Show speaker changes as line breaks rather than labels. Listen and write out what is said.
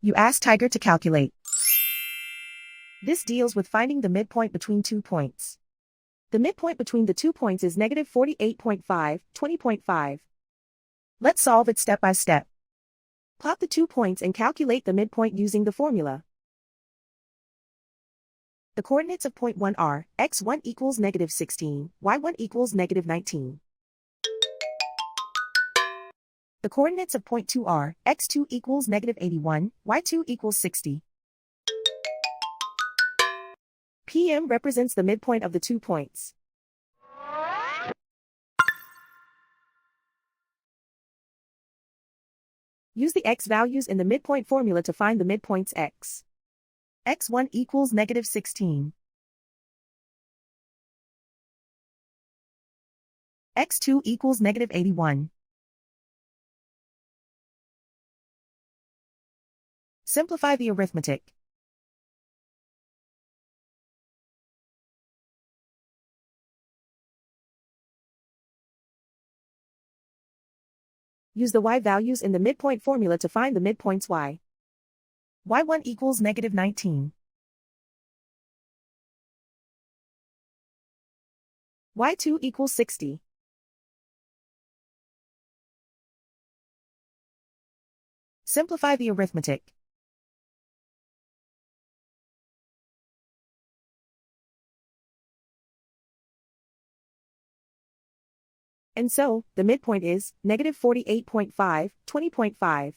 You ask Tiger to calculate. This deals with finding the midpoint between 2 points. The midpoint between the 2 points is negative 48.5, 20.5. Let's solve it step by step. Plot the 2 points and calculate the midpoint using the formula. The coordinates of point 1 are, x1 equals negative 16, y1 equals negative 19. The coordinates of point 2 are, x2 equals negative 81, y2 equals 60. PM represents the midpoint of the 2 points. Use the x values in the midpoint formula to find the midpoints x. x1 equals negative 16. x2 equals negative 81. Simplify the arithmetic. Use the y values in the midpoint formula to find the midpoints y. y1 equals negative 19. y2 equals 60. Simplify the arithmetic. And so, the midpoint is negative 48.5, 20.5.